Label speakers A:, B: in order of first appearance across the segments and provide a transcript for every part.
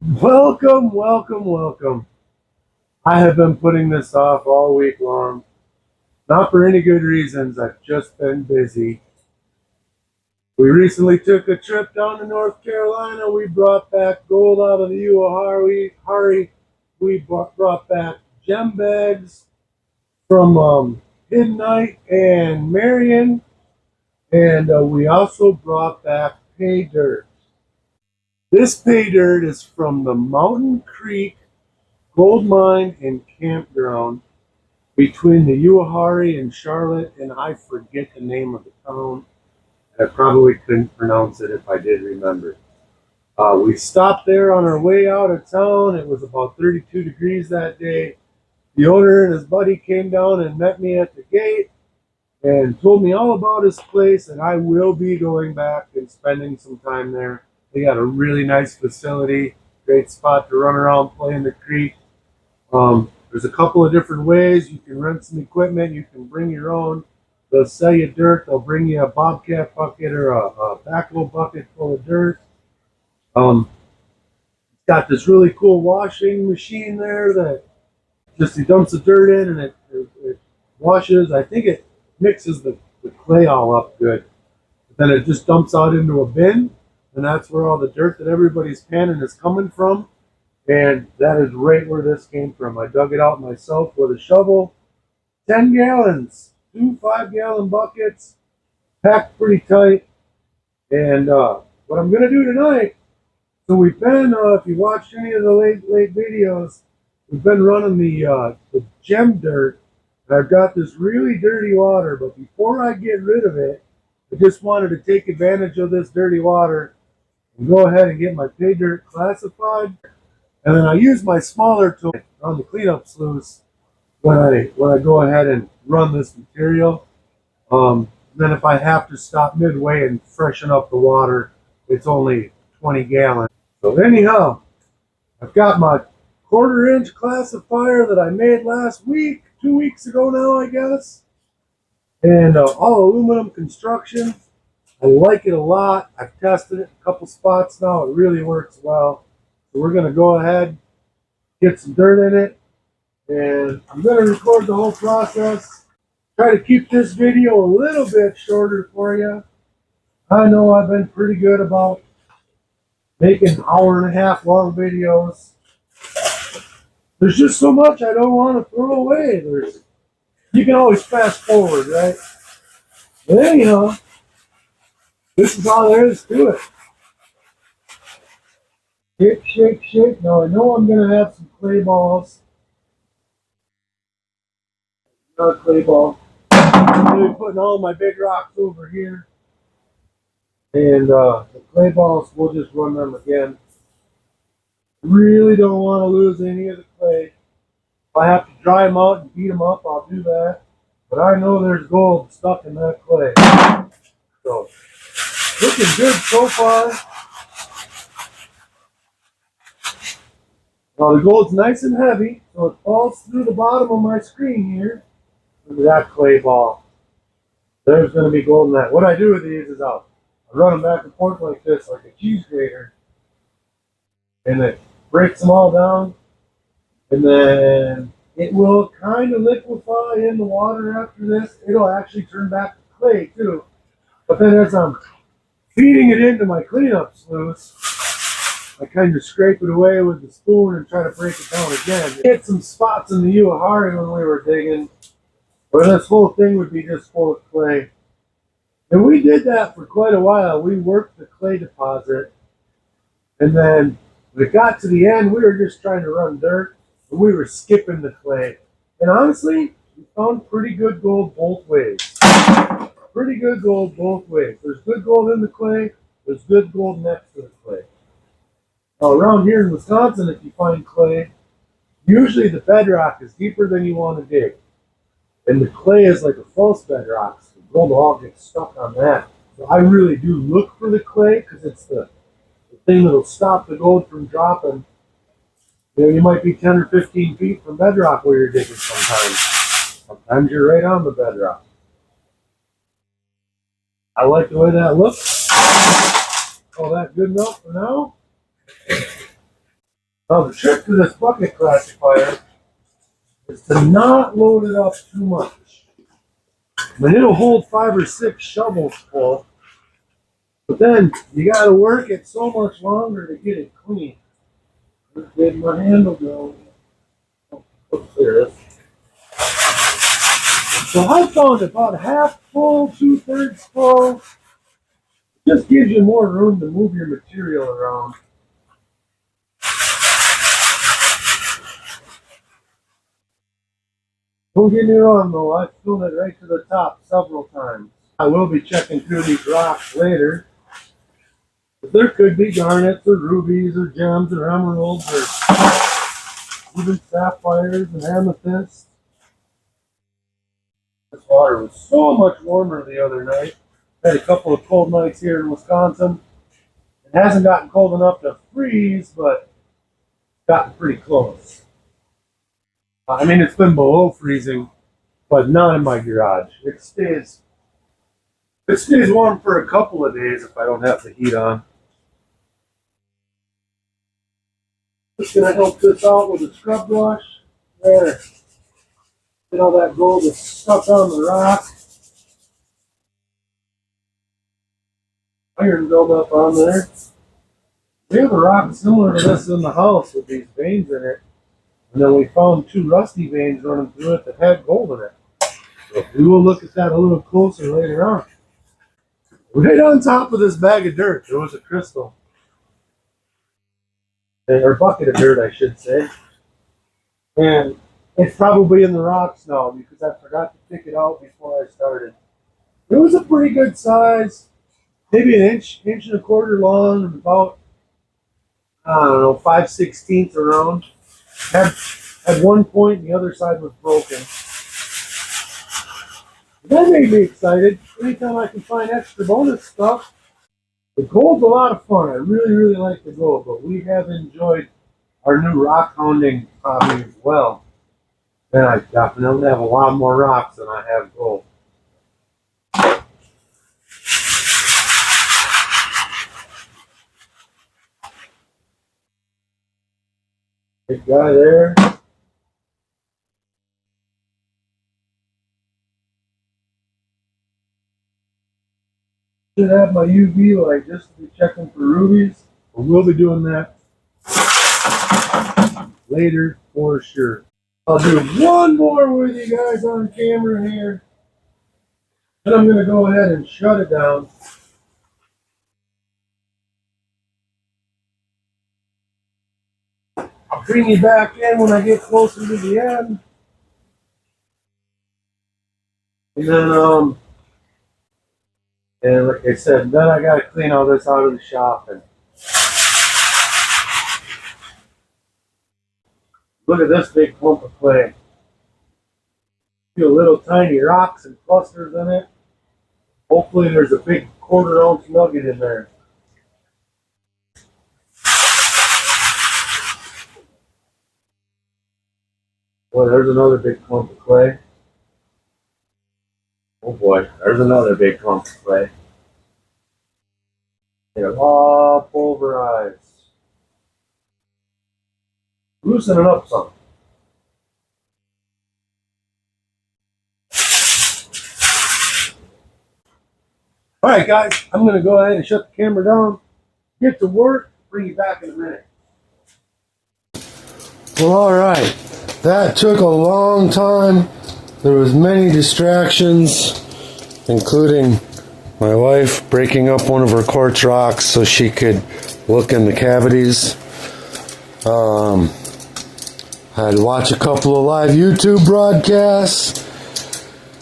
A: Welcome, welcome, welcome. I have been putting this off all week long. Not for any good reasons. I've just been busy. We recently took a trip down to North Carolina. We brought back gold out of the Uahari. We brought back gem bags from Hidden Night and Marion. And we also brought back Paydirt. This Paydirt is from the Mountain Creek Gold Mine and Campground between the Uahari and Charlotte, and I forget the name of the town. I probably couldn't pronounce it if I did remember. We stopped there on our way out of town. It was about 32 degrees that day. The owner and his buddy came down and met me at the gate and told me all about his place, and I will be going back and spending some time there. They got a really nice facility, great spot to run around, play in the creek. There's a couple of different ways. You can rent some equipment. You can bring your own. They'll sell you dirt. They'll bring you a bobcat bucket or a backhoe bucket full of dirt. It's got this really cool washing machine there that just he dumps the dirt in and it washes. I think it mixes the clay all up good. But then it just dumps out into a bin, and that's where all the dirt that everybody's panning is coming from. And that is right where this came from. I dug it out myself with a shovel. 10 gallons, two 5-gallon buckets, packed pretty tight. And what I'm going to do tonight, so we've been, if you watched any of the late videos, we've been running the gem dirt. And I've got this really dirty water, but before I get rid of it, I just wanted to take advantage of this dirty water and go ahead and get my pay dirt classified. And then I use my smaller tool on the cleanup sluice when I go ahead and run this material. Then if I have to stop midway and freshen up the water, it's only 20 gallons. So anyhow, I've got my 1/4-inch classifier that I made last week, 2 weeks ago now, I guess. And all aluminum construction. I like it a lot. I've tested it in a couple spots now. It really works well. So we're going to go ahead, get some dirt in it, and I'm going to record the whole process. Try to keep this video a little bit shorter for you. I know I've been pretty good about making 1.5 hour long videos. There's just so much I don't want to throw away. You can always fast forward, right? But anyhow, this is all there is to it. Shake, shake, shake. Now I know I'm going to have some clay balls. Not a clay ball. I'm going to be putting all my big rocks over here. And the clay balls, we'll just run them again. Really don't want to lose any of the clay. If I have to dry them out and beat them up, I'll do that. But I know there's gold stuck in that clay. So, looking good so far. Now the gold's nice and heavy, so it falls through the bottom of my screen here. Look at that clay ball. There's going to be gold in that. What I do with these is I run them back and forth like this, like a cheese grater. And it breaks them all down. And then it will kind of liquefy in the water after this. It'll actually turn back to clay too. But then as I'm feeding it into my cleanup sluice, I kind of scrape it away with the spoon and try to break it down again. Hit some spots in the Uahari when we were digging, where this whole thing would be just full of clay. And we did that for quite a while. We worked the clay deposit, and then when it got to the end, we were just trying to run dirt, and we were skipping the clay. And honestly, we found pretty good gold both ways. Pretty good gold both ways. There's good gold in the clay. There's good gold next to the clay. Now, around here in Wisconsin, if you find clay, usually the bedrock is deeper than you want to dig. And the clay is like a false bedrock, so the gold all gets stuck on that. So I really do look for the clay because it's the thing that'll stop the gold from dropping. You might be 10 or 15 feet from bedrock where you're digging sometimes. Sometimes you're right on the bedrock. I like the way that looks. Call that good enough for now. Now the trick to this bucket classifier is to not load it up too much. I mean, it'll hold 5 or 6 shovels full, but then you got to work it so much longer to get it clean. Where did my handle go? Oh, there it is. So I found about half full, 2/3 full. It just gives you more room to move your material around. Don't get me wrong though, I've filled it right to the top several times. I will be checking through these rocks later. But there could be garnets or rubies or gems or emeralds or even sapphires and amethysts. This water was so much warmer the other night. Had a couple of cold nights here in Wisconsin. It hasn't gotten cold enough to freeze, but it's gotten pretty close. I mean, it's been below freezing, but not in my garage. It stays warm for a couple of days if I don't have the heat on. Just gonna help this out with a scrub brush. There. Get all that gold that's stuck on the rock. Iron buildup on there. We have a rock similar to this in the house with these veins in it. And then we found 2 rusty veins running through it that had gold in it. So we will look at that a little closer later on. Right on top of this bag of dirt, there was a crystal. Or bucket of dirt, I should say. And it's probably in the rocks now because I forgot to pick it out before I started. It was a pretty good size. Maybe an inch and a quarter long and about, I don't know, 5/16 around. Had one point and the other side was broken. That made me excited. Anytime I can find extra bonus stuff. The gold's a lot of fun. I really, really like the gold, but we have enjoyed our new rock hounding hobby as well. And I definitely have a lot more rocks than I have gold. Big guy there. Should have my UV light just to be checking for rubies. But we'll be doing that later for sure. I'll do one more with you guys on camera here. Then I'm going to go ahead and shut it down. I'll bring you back in when I get closer to the end. And then, and like I said, then I got to clean all this out of the shop. And look at this big clump of clay. Feel little tiny rocks and clusters in it. Hopefully there's a big 1/4 ounce nugget in there. Boy, there's another big clump of clay. Oh boy, there's another big clump of clay. They're all pulverized. Loosen it up some. Alright guys, I'm going to go ahead and shut the camera down, get to work, bring you back in a minute. Well, alright, that took a long time. There was many distractions, including my wife breaking up one of her quartz rocks so she could look in the cavities. I had to watch a couple of live YouTube broadcasts.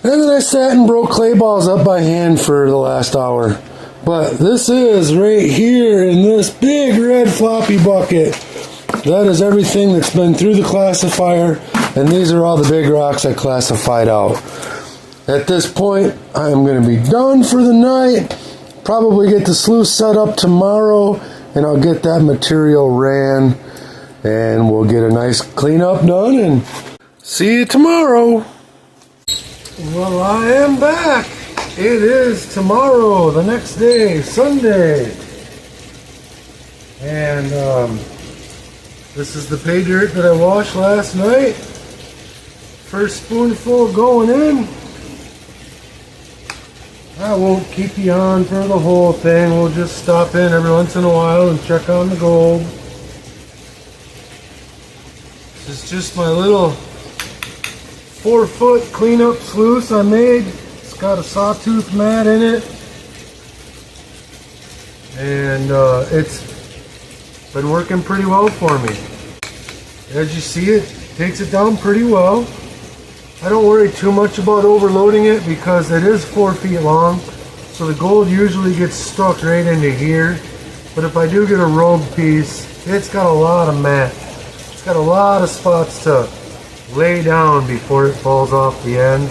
A: And then I sat and broke clay balls up by hand for the last hour. But this is right here in this big red floppy bucket. That is everything that's been through the classifier. And these are all the big rocks I classified out. At this point, I am going to be done for the night. Probably get the sluice set up tomorrow. And I'll get that material ran. And we'll get a nice cleanup done. And see you tomorrow. Well, I am back. It is tomorrow, the next day, Sunday. And This is the pay dirt that I washed last night. First spoonful going in. I won't keep you on for the whole thing. We'll just stop in every once in a while and check on the gold. This is just my little 4-foot cleanup sluice I made. It's got a sawtooth mat in it. And it's been working pretty well for me. As you see, it takes it down pretty well. I don't worry too much about overloading it because it is 4 feet long, so the gold usually gets stuck right into here. But if I do get a rogue piece, it's got a lot of mat. It's got a lot of spots to lay down before it falls off the end.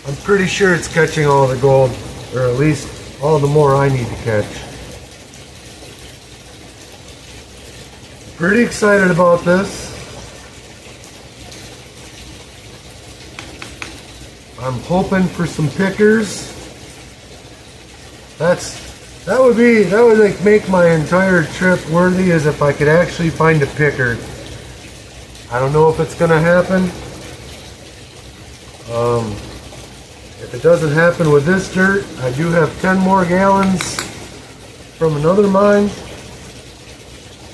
A: I'm pretty sure it's catching all the gold, or at least all the more I need to catch. Pretty excited about this. I'm hoping for some pickers. That would like make my entire trip worthy, as if I could actually find a picker. I don't know if it's gonna happen. If it doesn't happen with this dirt, I do have 10 more gallons from another mine.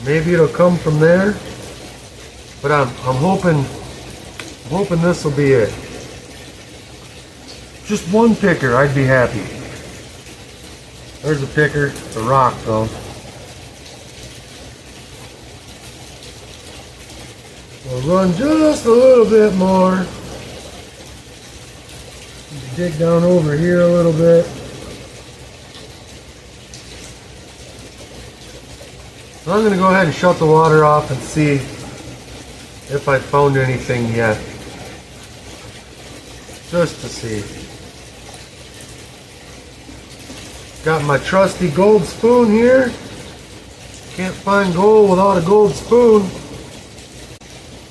A: Maybe it'll come from there. But I'm hoping this will be it. Just one picker, I'd be happy. There's a picker, a rock though. We'll run just a little bit more. Dig down over here a little bit. So I'm going to go ahead and shut the water off and see if I found anything yet. Just to see. Got my trusty gold spoon here. Can't find gold without a gold spoon.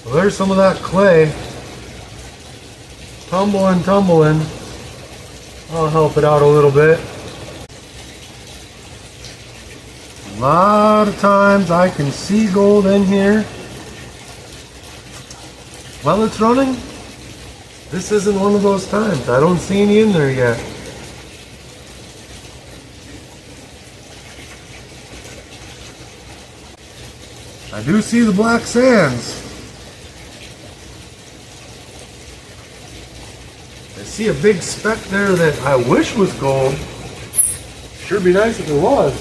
A: Well, there's some of that clay. Tumbling. I'll help it out a little bit. A lot of times I can see gold in here. While it's running, this isn't one of those times. I don't see any in there yet. I do see the black sands. I see a big speck there that I wish was gold. Sure be nice if it was.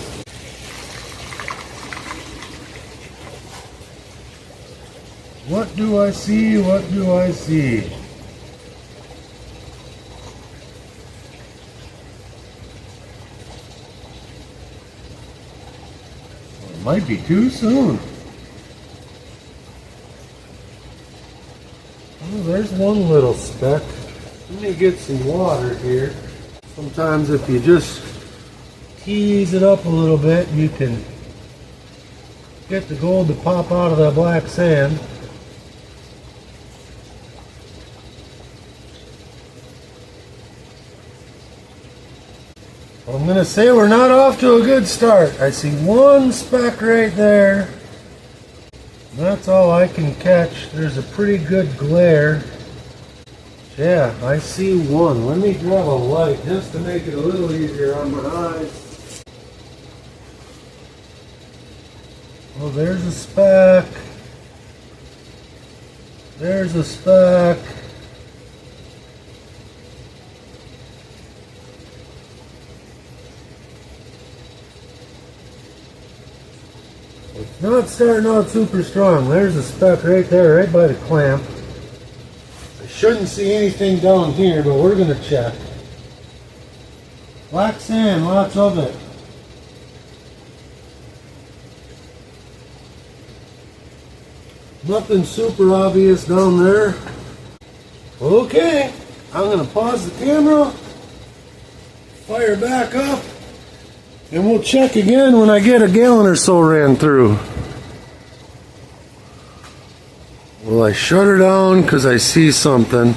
A: What do I see? What do I see? Well, it might be too soon. Oh, there's one little speck. Let me get some water here. Sometimes if you just tease it up a little bit, you can get the gold to pop out of that black sand. I'm going to say we're not off to a good start. I see one speck right there. That's all I can catch. There's a pretty good glare. Yeah, I see one. Let me grab a light just to make it a little easier on my eyes. Oh, there's a speck. There's a speck. It's not starting out super strong. There's a speck right there, right by the clamp. I shouldn't see anything down here, but we're going to check. Black sand, lots of it. Nothing super obvious down there. Okay, I'm going to pause the camera, fire back up, and we'll check again when I get a gallon or so ran through. Well, I shut her down because I see something.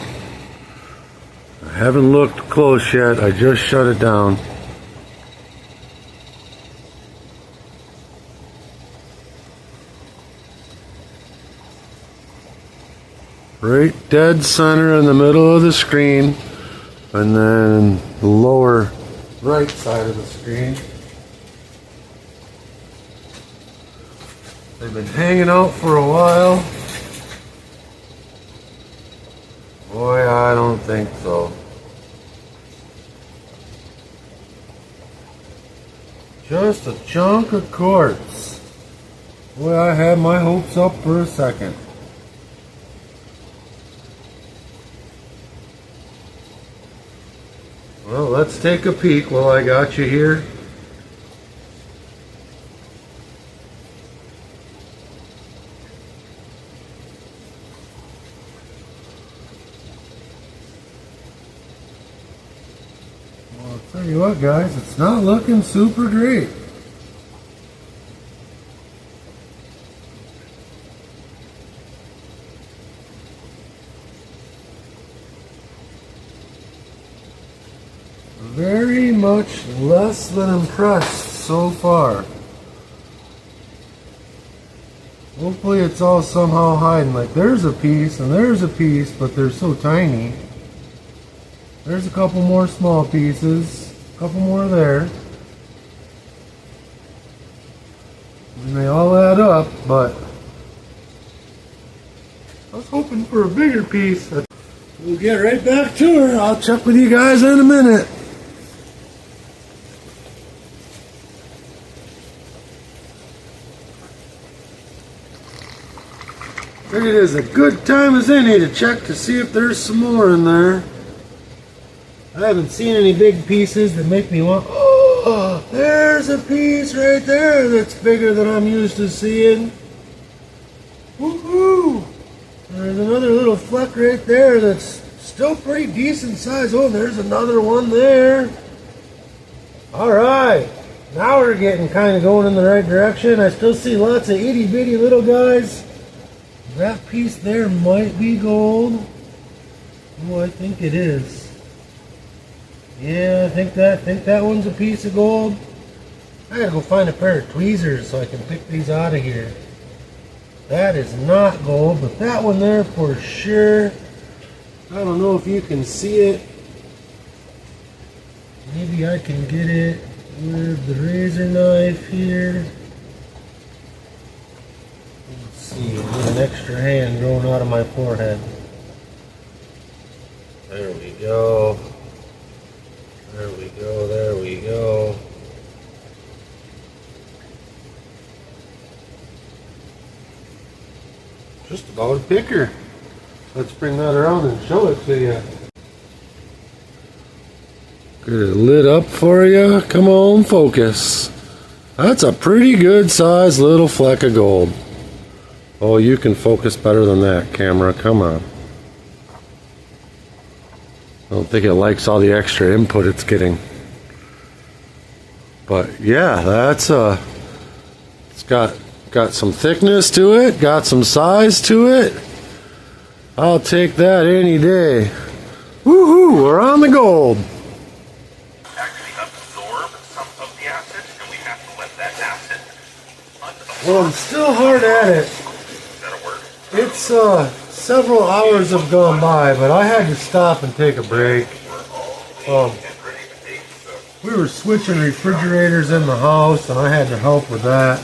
A: I haven't looked close yet. I just shut it down. right dead center in the middle of the screen, and then the lower right side of the screen. They've been hanging out for a while. Boy, I don't think so. Just a chunk of quartz. Boy, I had my hopes up for a second. Well, let's take a peek while I got you here. Well, I'll tell you what, guys, it's not looking super great. Very much less than impressed so far. Hopefully it's all somehow hiding. Like there's a piece and there's a piece, but they're so tiny. There's a couple more small pieces, a couple more there. And they all add up, but I was hoping for a bigger piece. We'll get right back to her. I'll check with you guys in a minute. It is a good time as any to check to see if there's some more in there. I haven't seen any big pieces that make me want, oh, there's a piece right there that's bigger than I'm used to seeing. Woohoo! There's another little fleck right there that's still pretty decent size. Oh, there's another one there. Alright, now we're getting kind of going in the right direction. I still see lots of itty bitty little guys. That piece there might be gold. Oh, I think it is. Yeah, I think that one's a piece of gold. I gotta go find a pair of tweezers so I can pick these out of here. That is not gold, but that one there for sure. I don't know if you can see it. Maybe I can get it with the razor knife here. See, with an extra hand growing out of my forehead. There we go. There we go, there we go. Just about a picker. Let's bring that around and show it to you. Get it lit up for you. Come on, focus. That's a pretty good sized little fleck of gold. Oh, you can focus better than that, camera. Come on. I don't think it likes all the extra input it's getting. But yeah, that's it's got some thickness to it, got some size to it. I'll take that any day. Woohoo, we're on the gold.
B: Actually absorb some of the acid, and we have to let that acid unabsorb.
A: Well, I'm still hard at it. It's several hours have gone by, but I had to stop and take a break. We were switching refrigerators in the house, and I had to help with that.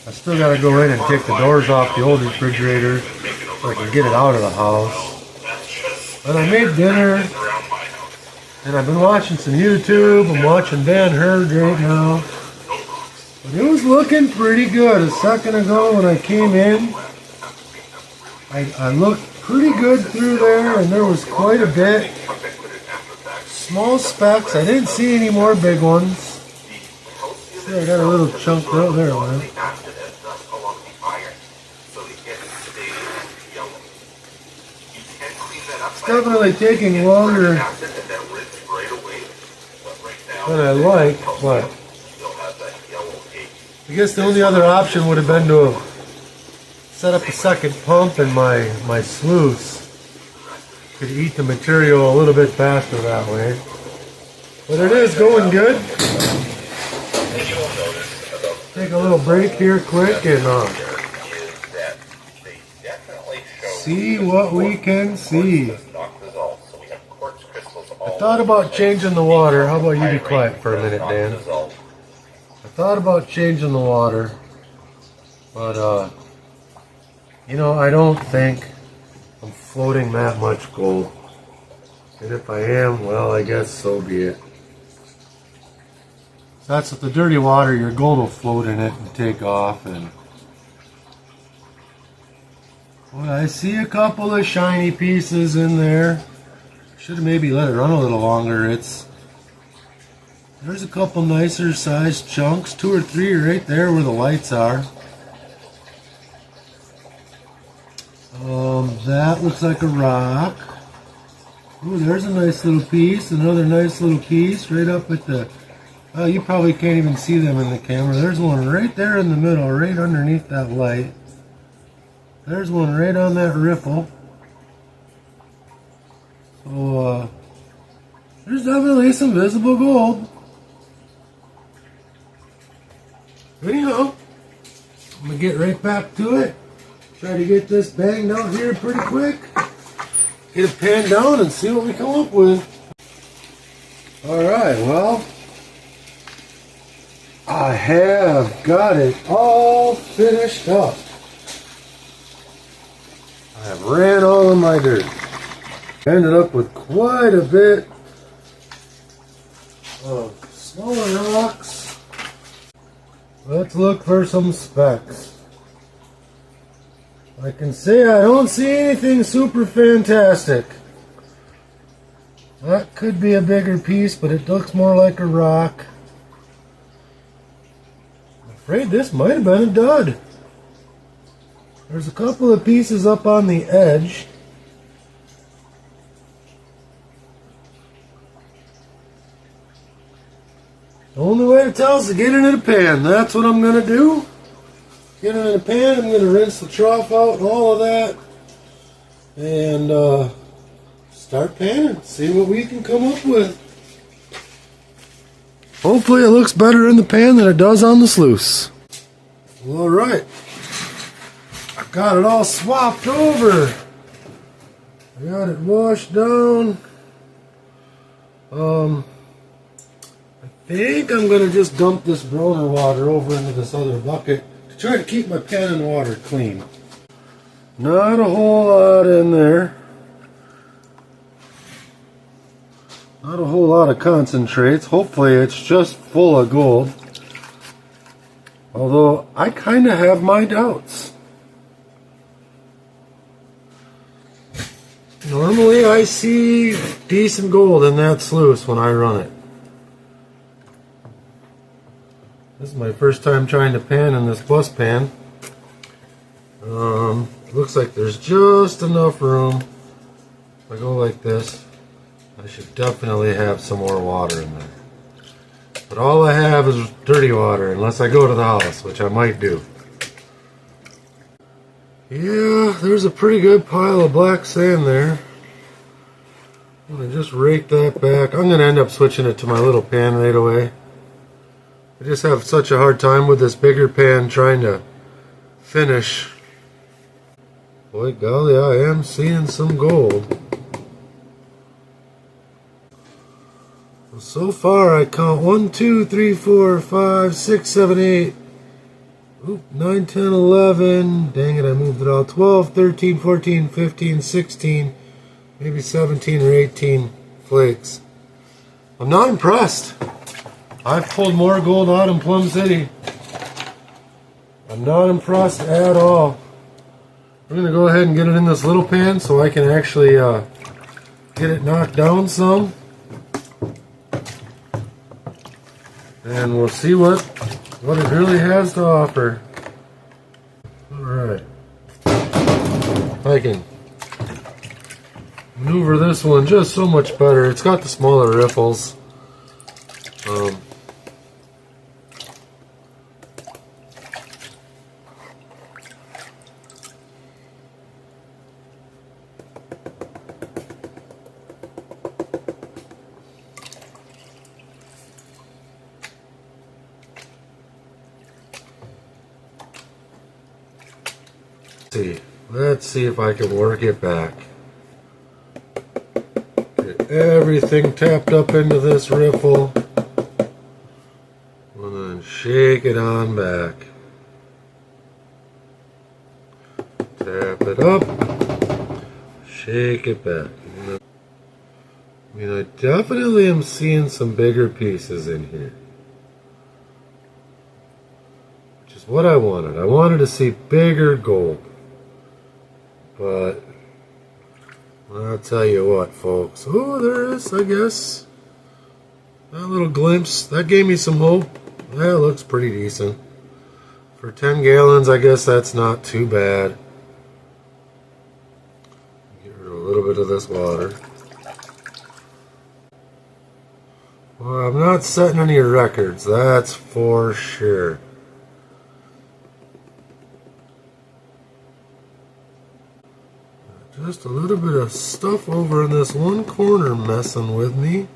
A: I still got to go in and take the doors off the old refrigerator so I can get it out of the house. And I made dinner, and I've been watching some YouTube. I'm watching Ben Hurd right now. But it was looking pretty good. A second ago when I came in, I looked pretty good through there, and there was quite a bit. Small specks. I didn't see any more big ones. See, I got a little chunk right there, man. It's definitely taking longer than I like, but I guess the only other option would have been to have set up a second pump, and my sluice could eat the material a little bit faster that way. But it is going good. Take a little break here quick and see what we can see.
B: Does not dissolve, so we have quartz crystals all
A: I thought about changing the water. How about you be quiet for a minute, Dan? I thought about changing the water, but you know, I don't think I'm floating that much gold. And if I am, well, I guess so be it. That's with the dirty water, your gold will float in it and take off. And well, I see a couple of shiny pieces in there. Should have maybe let it run a little longer. There's a couple nicer sized chunks, 2 or 3 right there where the lights are. That looks like a rock. Ooh, there's a nice little piece, another nice little piece right up at the... Oh, you probably can't even see them in the camera. There's one right there in the middle, right underneath that light. There's one right on that riffle. So, there's definitely some visible gold. Anyhow, I'm going to get right back to it. Try to get this banged out here pretty quick. Get it panned down and see what we come up with. Alright, well, I have got it all finished up. I have ran all of my dirt. Ended up with quite a bit of smaller rocks. Let's look for some specks. I can say I don't see anything super fantastic. That could be a bigger piece, but it looks more like a rock. I'm afraid this might have been a dud. There's a couple of pieces up on the edge. The only way to tell is to get it in a pan. That's what I'm going to do. Get it in a pan. I'm going to rinse the trough out and all of that. And start panning. See what we can come up with. Hopefully it looks better in the pan than it does on the sluice. Alright. I've got it all swapped over. I got it washed down. I think I'm going to just dump this browner water over into this other bucket to try to keep my pan and water clean. Not a whole lot in there. Not a whole lot of concentrates. Hopefully it's just full of gold. Although I kind of have my doubts. Normally I see decent gold in that sluice when I run it. This is my first time trying to pan in this bus pan. Looks like there's just enough room. If I go like this, I should definitely have some more water in there. But all I have is dirty water, unless I go to the house, which I might do. Yeah, there's a pretty good pile of black sand there. I'm going to just rake that back. I'm going to end up switching it to my little pan right away. I just have such a hard time with this bigger pan trying to finish. Boy golly, I am seeing some gold. So far I count 1, 2, 3, 4, 5, 6, 7, 8. Oop, 9, 10, 11. Dang it, I moved it all. 12, 13, 14, 15, 16. Maybe 17 or 18 flakes. I'm not impressed. I've pulled more gold out in Plum City. I'm not impressed at all. I'm going to go ahead and get it in this little pan so I can actually get it knocked down some. And we'll see what it really has to offer. Alright. I can maneuver this one just so much better. It's got the smaller riffles. See, Let's see if I can work it back. Get everything tapped up into this riffle. And then shake it on back. Tap it up. Shake it back. I mean, I definitely am seeing some bigger pieces in here. Which is what I wanted. I wanted to see bigger gold. But I'll tell you what, folks. Oh, there is, I guess. That little glimpse, that gave me some hope. That looks pretty decent. For 10 gallons, I guess that's not too bad. Get rid of a little bit of this water. Well, I'm not setting any records, that's for sure. Just a little bit of stuff over in this one corner messing with me.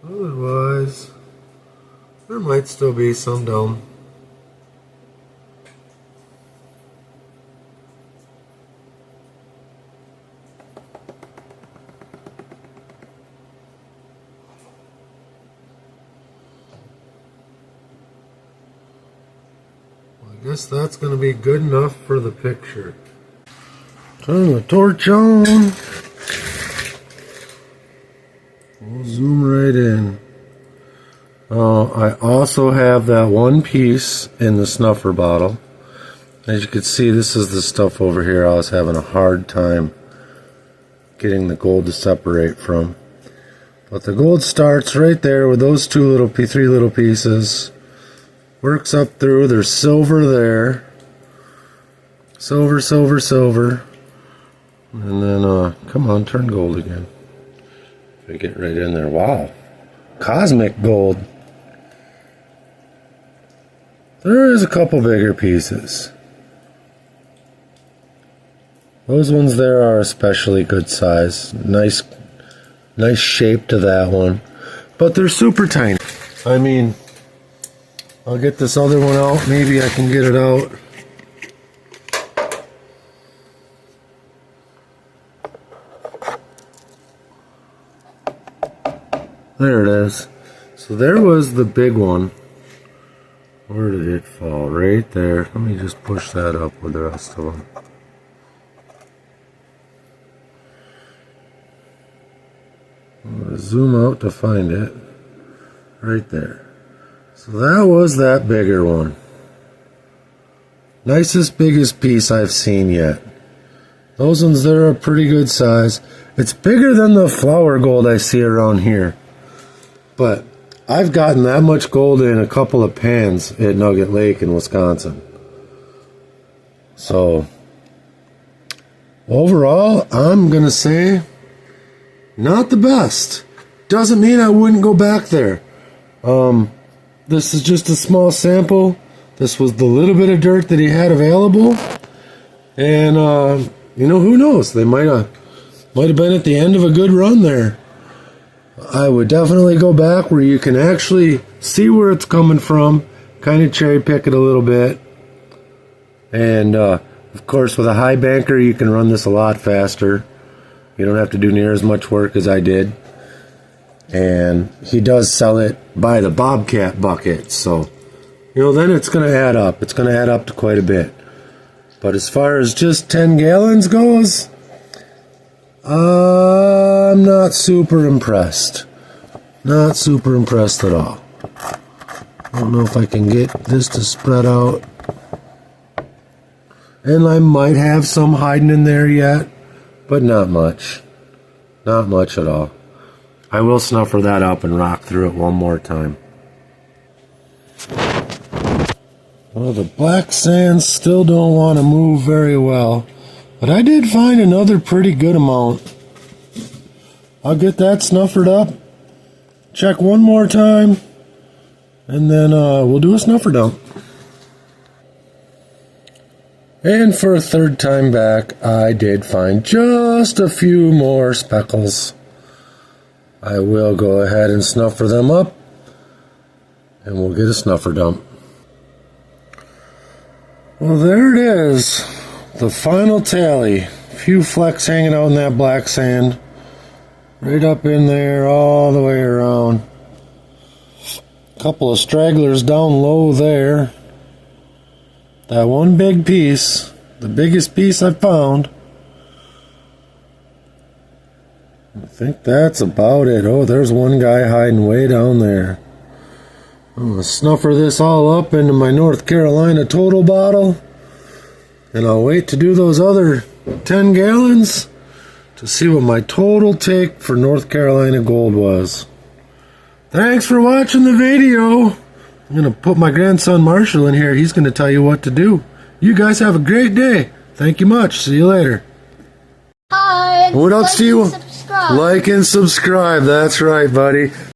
A: Otherwise, there might still be some down. I guess that's going to be good enough for the picture. Turn the torch on. We'll zoom right in. I also have that one piece in the snuffer bottle. As you can see, this is the stuff over here I was having a hard time getting the gold to separate from. But the gold starts right there with those three little pieces. Works up through, there's silver there. Silver, silver, silver. And then, come on, turn gold again. If I get right in there, wow. Cosmic gold. There is a couple bigger pieces. Those ones there are especially good size. Nice shape to that one. But they're super tiny. I mean, I'll get this other one out. Maybe I can get it out. There it is. So there was the big one. Where did it fall? Right there. Let me just push that up with the rest of them. I'm going to zoom out to find it. Right there. So that was that bigger one. Nicest, biggest piece I've seen yet. Those ones there are pretty good size. It's bigger than the flower gold I see around here. But I've gotten that much gold in a couple of pans at Nugget Lake in Wisconsin. So, overall, I'm going to say not the best. Doesn't mean I wouldn't go back there. This is just a small sample. This was the little bit of dirt that he had available. And, you know, who knows? They might have been at the end of a good run there. I would definitely go back where you can actually see where it's coming from. Kind of cherry pick it a little bit. And, of course, with a high banker, you can run this a lot faster. You don't have to do near as much work as I did. And he does sell it by the Bobcat bucket, so you know, then it's going to add up. It's going to add up to quite a bit. But as far as just 10 gallons goes, I'm not super impressed. Not super impressed at all. I don't know if I can get this to spread out. And I might have some hiding in there yet, but not much. Not much at all. I will snuffer that up and rock through it one more time. Well, the black sands still don't want to move very well, but I did find another pretty good amount. I'll get that snuffered up, check one more time, and then we'll do a snuffer dump. And for a third time back, I did find just a few more speckles. I will go ahead and snuffer them up, and we'll get a snuffer dump. Well, there it is. The final tally. A few flecks hanging out in that black sand. Right up in there, all the way around. A couple of stragglers down low there. That one big piece, the biggest piece I found. I think that's about it. Oh, there's one guy hiding way down there. I'm going to snuffer this all up into my North Carolina Total bottle. And I'll wait to do those other 10 gallons to see what my total take for North Carolina Gold was. Thanks for watching the video. I'm going to put my grandson Marshall in here. He's going to tell you what to do. You guys have a great day. Thank you much. See you later.
C: Hi.
A: What else do you want?
C: Subscribe.
A: Like and subscribe. That's right, buddy.